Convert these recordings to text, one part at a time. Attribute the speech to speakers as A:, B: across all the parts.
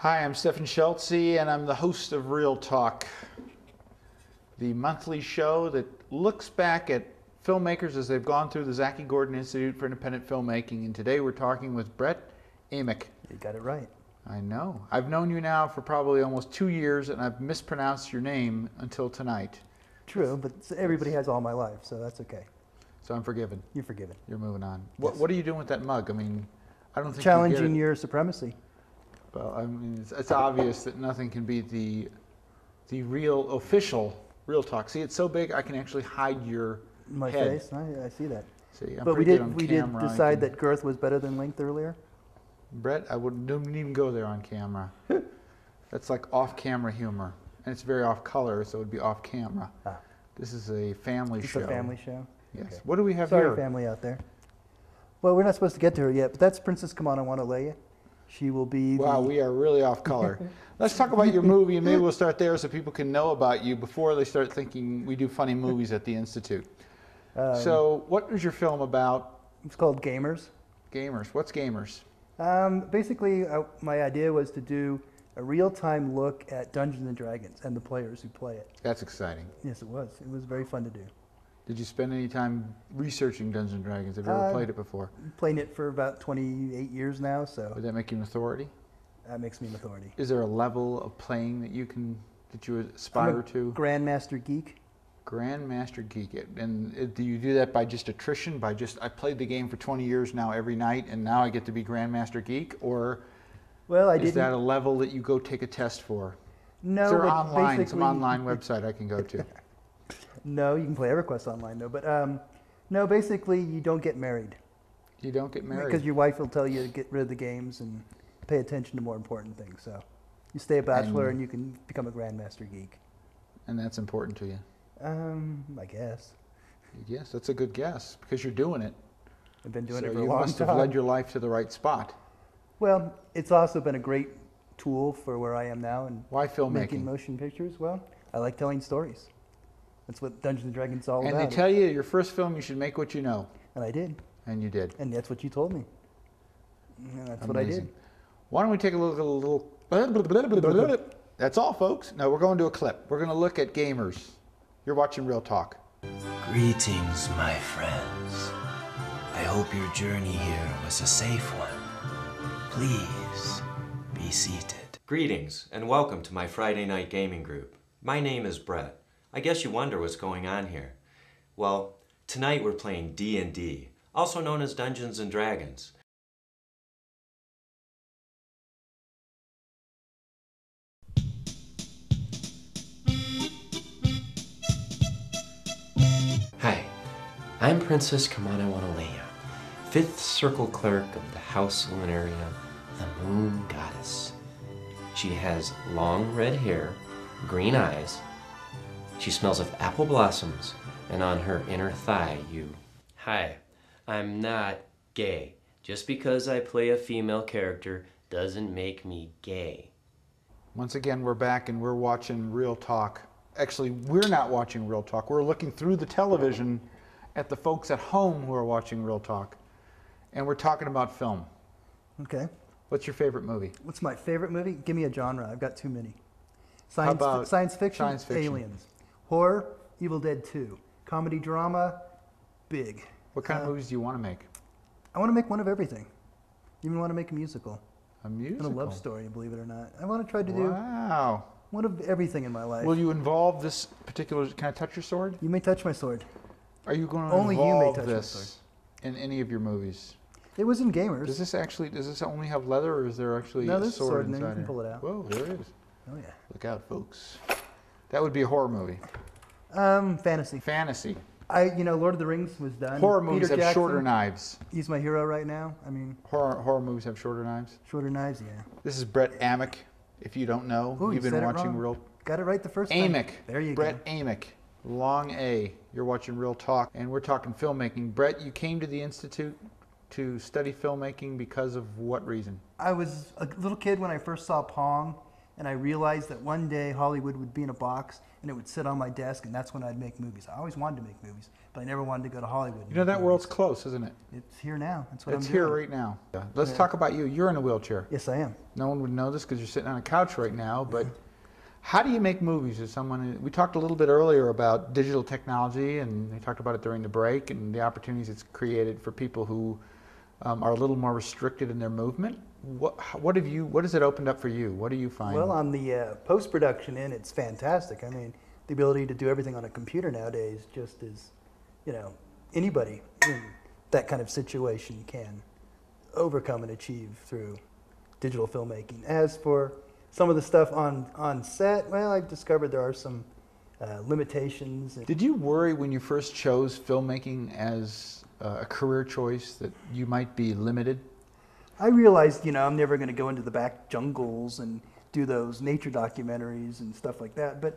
A: Hi, I'm Stephen Schultze, and I'm the host of Real Talk, the monthly show that looks back at filmmakers as they've gone through the Zaki Gordon Institute for Independent Filmmaking. And today we're talking with Brett Amick.
B: You got it right.
A: I know. I've known you now for probably almost 2 years, and I've mispronounced your name until tonight.
B: True, but everybody has all my life, so that's okay.
A: So I'm forgiven.
B: You're forgiven.
A: You're moving on.
B: Yes.
A: What are you doing with that mug? I mean, I don't think
B: challenging your supremacy.
A: Well, I mean, it's obvious that nothing can beat the real, official Real Talk. See, it's so big I can actually hide your
B: My
A: head.
B: face? I see that.
A: See, I'm
B: but we
A: pretty good on
B: did
A: camera.
B: decide that girth was better than length earlier?
A: Brett, I wouldn't even go there on camera. That's like off-camera humor. And it's very off-color, so it would be off-camera. Ah. This is a family show.
B: It's a family show?
A: Yes.
B: Okay.
A: What do we have
B: Sorry,
A: here?
B: family out there. Well, we're not supposed to get to her yet, but that's Princess Kamana Wanalea. She will be
A: Wow, we are really off color. Let's talk about your movie, and maybe we'll start there so people can know about you before they start thinking we do funny movies at the Institute. So what was your film about?
B: It's called Gamers.
A: Gamers. What's Gamers?
B: Basically, my idea was to do a real-time look at Dungeons & Dragons and the players who play it.
A: That's exciting.
B: Yes, it was. It was very fun to do.
A: Did you spend any time researching Dungeons & Dragons? Have you ever played it before?
B: Playing it for about 28 years now, so.
A: Would that make you an authority?
B: That makes me an authority.
A: Is there a level of playing that you aspire to?
B: Grandmaster Geek.
A: Grandmaster Geek. And do you do that by just attrition? I played the game for 20 years now every night, and now I get to be Grandmaster Geek? Or is that a level that you go take a test for?
B: No.
A: Is there some online website I can go to?
B: No, you can play EverQuest online though. But no, basically you don't get married.
A: You don't get married? Because
B: your wife will tell you to get rid of the games and pay attention to more important things. So you stay a bachelor and you can become a Grandmaster Geek.
A: And that's important to you?
B: I guess.
A: Yes, that's a good guess because you're doing it.
B: I've been doing it for a long time.
A: You must have led your life to the right spot.
B: Well, it's also been a great tool for where I am now. And
A: why filmmaking?
B: Making motion pictures. Well, I like telling stories. That's what Dungeons & Dragons is all about.
A: And they tell you your first film you should make what you know.
B: And I did.
A: And you did.
B: And that's what you told me. And that's what I did.
A: Why don't we take a look at a little... That's all, folks. No, we're going to a clip. We're going to look at Gamers. You're watching Real Talk.
C: Greetings, my friends. I hope your journey here was a safe one. Please, be seated.
D: Greetings, and welcome to my Friday night gaming group. My name is Brett. I guess you wonder what's going on here. Well, tonight we're playing D&D, also known as Dungeons & Dragons. Hi, I'm Princess Kamana Wanalea, 5th Circle Clerk of the House Lunaria, the Moon Goddess. She has long red hair, green eyes. She smells of apple blossoms, and on her inner thigh Hi, I'm not gay. Just because I play a female character doesn't make me gay.
A: Once again, we're back and we're watching Real Talk. Actually, we're not watching Real Talk. We're looking through the television at the folks at home who are watching Real Talk. And we're talking about film.
B: Okay.
A: What's your favorite movie?
B: What's my favorite movie? Give me a genre. I've got too many.
A: How about
B: science fiction?
A: Science fiction.
B: Aliens. Horror, Evil Dead 2. Comedy drama, Big.
A: What kind of movies do you want to make?
B: I want to make one of everything. Even want to make a musical.
A: A musical?
B: And a love story, believe it or not. I want to try to do one of everything in my life.
A: Will you involve this particular... Can I touch your sword?
B: You may touch my sword.
A: Are you going to
B: Only you may touch
A: this in any of your movies?
B: It was in Gamers.
A: Does this only have leather, or is there actually a sword inside?
B: No, you can pull it out.
A: Whoa, there it is.
B: Oh yeah.
A: Look out, folks. That would be a horror movie.
B: Fantasy.
A: Fantasy.
B: Lord of the Rings was done.
A: Horror movies have shorter knives.
B: He's my hero right now. I mean.
A: Horror movies have shorter knives?
B: Shorter knives, yeah.
A: This is Brett Amick. If you don't know, you've been watching Real...
B: Got it right the first time.
A: Amick.
B: There you
A: go. Brett Amick. Long A. You're watching Real Talk, and we're talking filmmaking. Brett, you came to the Institute to study filmmaking because of what reason?
B: I was a little kid when I first saw Pong, And I realized that one day Hollywood would be in a box and it would sit on my desk, and that's when I'd make movies. I always wanted to make movies, but I never wanted to go to Hollywood.
A: You know, that world's close, isn't it?
B: It's here now. That's what
A: It's
B: I'm
A: here
B: doing.
A: right now. Yeah. Let's talk about you. You're in a wheelchair.
B: Yes, I am.
A: No one would know this because you're sitting on a couch right now, but how do you make movies as someone? We talked a little bit earlier about digital technology, and we talked about it during the break, and the opportunities it's created for people who are a little more restricted in their movement. What has it opened up for you? What do you find?
B: Well, on the post-production end, it's fantastic. I mean, the ability to do everything on a computer nowadays just is, you know, anybody in that kind of situation can overcome and achieve through digital filmmaking. As for some of the stuff on set, well, I've discovered there are some limitations.
A: Did you worry when you first chose filmmaking as a career choice that you might be limited?
B: I realized, you know, I'm never going to go into the back jungles and do those nature documentaries and stuff like that. But,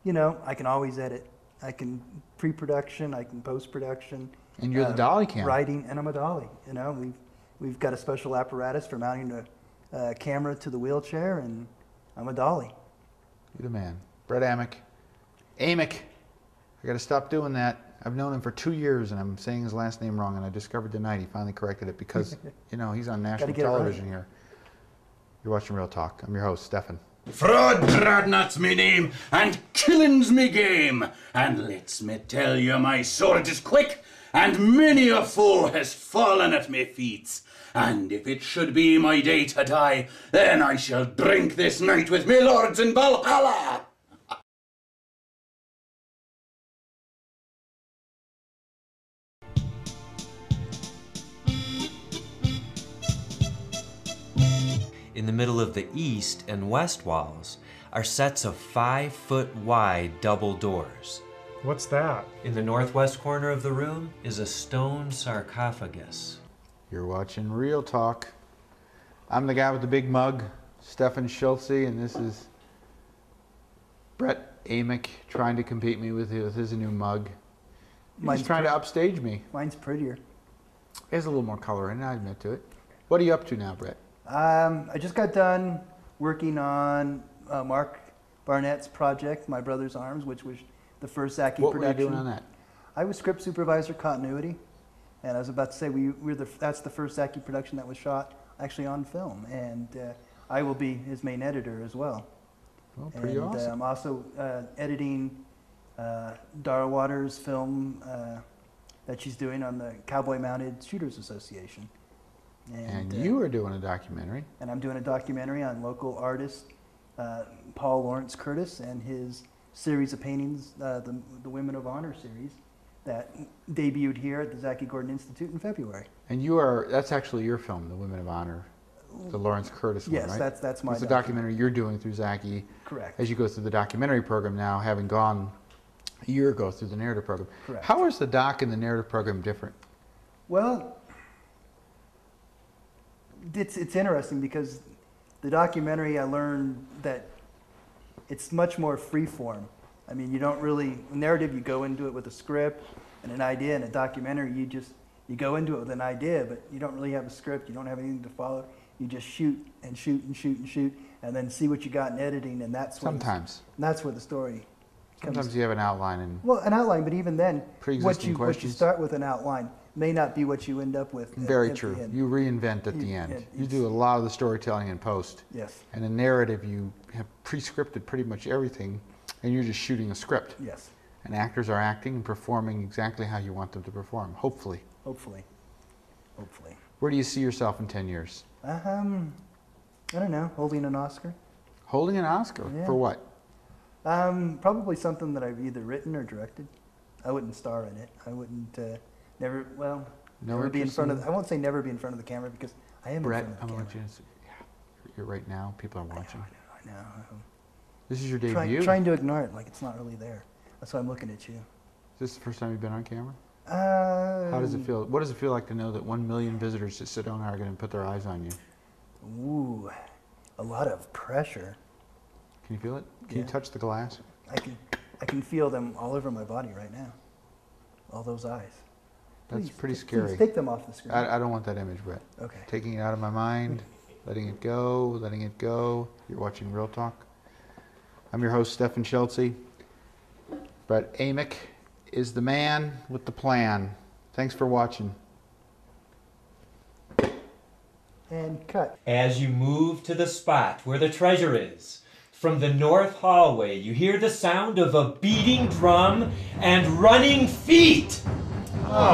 B: you know, I can always edit. I can pre-production, I can post-production.
A: And you're the dolly cam.
B: Writing, and I'm a dolly. You know, we've got a special apparatus for mounting a camera to the wheelchair, and I'm a dolly.
A: You're the man. Brett Amick. Amick. I got to stop doing that. I've known him for 2 years, and I'm saying his last name wrong, and I discovered tonight he finally corrected it because, you know, he's on national television here. You're watching Real Talk. I'm your host, Stefan.
E: Fraud Bradnat's me name, and killing's me game. And let's me tell you, my sword is quick, and many a foe has fallen at me feet. And if it should be my day to die, then I shall drink this night with me lords in Valhalla.
D: In the middle of the east and west walls are sets of 5-foot wide double doors.
F: What's that?
D: In the northwest corner of the room is a stone sarcophagus.
A: You're watching Real Talk. I'm the guy with the big mug, Stefan Schultze, and this is Brett Amick trying to compete me with his new mug. He's trying to upstage me.
B: Mine's prettier.
A: It has a little more color in it, I admit to it. What are you up to now, Brett?
B: I just got done working on Mark Barnett's project, My Brother's Arms, which was the first Zaki production.
A: What were you doing on that?
B: I was script supervisor continuity, and I was about to say that's the first Zaki production that was shot actually on film, and I will be his main editor as well.
A: Oh, pretty awesome.
B: I'm also editing Dara Waters' film that she's doing on the Cowboy Mounted Shooters Association.
A: And you are doing a documentary.
B: And I'm doing a documentary on local artist Paul Lawrence Curtis and his series of paintings, the Women of Honor series, that debuted here at the Zaki Gordon Institute in February.
A: And that's actually your film, The Women of Honor, the Lawrence Curtis one,
B: yes,
A: right?
B: Yes, that's my
A: It's a documentary you're doing through Zaki.
B: Correct.
A: As you go through the documentary program now, having gone a year ago through the narrative program.
B: Correct.
A: How is the doc and the narrative program different?
B: Well, it's interesting because the documentary, I learned that it's much more free form. I mean, you don't really, narrative, you go into it with a script and an idea. In a documentary, you go into it with an idea, but you don't really have a script, you don't have anything to follow. You just shoot and shoot and shoot and shoot, and then see what you got in editing, and that's where that's where the story comes.
A: Sometimes you have an outline and
B: well, an outline, but even then, what you
A: questions.
B: start with an outline may not be what you end up with.
A: Very
B: at
A: true.
B: the end.
A: You reinvent at the end. You do a lot of the storytelling in post.
B: Yes.
A: And in narrative, you have pre-scripted pretty much everything, and you're just shooting a script.
B: Yes.
A: And actors are acting and performing exactly how you want them to perform, hopefully.
B: Hopefully. Hopefully.
A: Where do you see yourself in 10 years?
B: I don't know, holding an Oscar.
A: Holding an Oscar?
B: Yeah.
A: For what?
B: Probably something that I've either written or directed. I wouldn't star in it. I wouldn't, never be in front of, I won't say never be in front of the camera because I am
A: Brett,
B: in front
A: I'm
B: of
A: going
B: the
A: to
B: camera.
A: let you, you're right now, people are watching.
B: I know.
A: This is your debut?
B: Trying to ignore it like it's not really there. That's why I'm looking at you.
A: Is this the first time you've been on camera?
B: How
A: does it feel? What does it feel like to know that 1 million visitors to Sedona are going to put their eyes on you?
B: Ooh, a lot of pressure.
A: Can you feel it? Can you
B: Yeah.
A: touch the glass?
B: I can feel them all over my body right now. All those eyes.
A: That's
B: Please,
A: pretty
B: please
A: scary.
B: take them off the screen.
A: I don't want that image, Brett.
B: Okay.
A: Taking it out of my mind, letting it go, letting it go. You're watching Real Talk. I'm your host, Stefan Schultze. Brett Amick is the man with the plan. Thanks for watching.
B: And cut.
F: As you move to the spot where the treasure is, from the north hallway, you hear the sound of a beating drum and running feet.
A: Oh,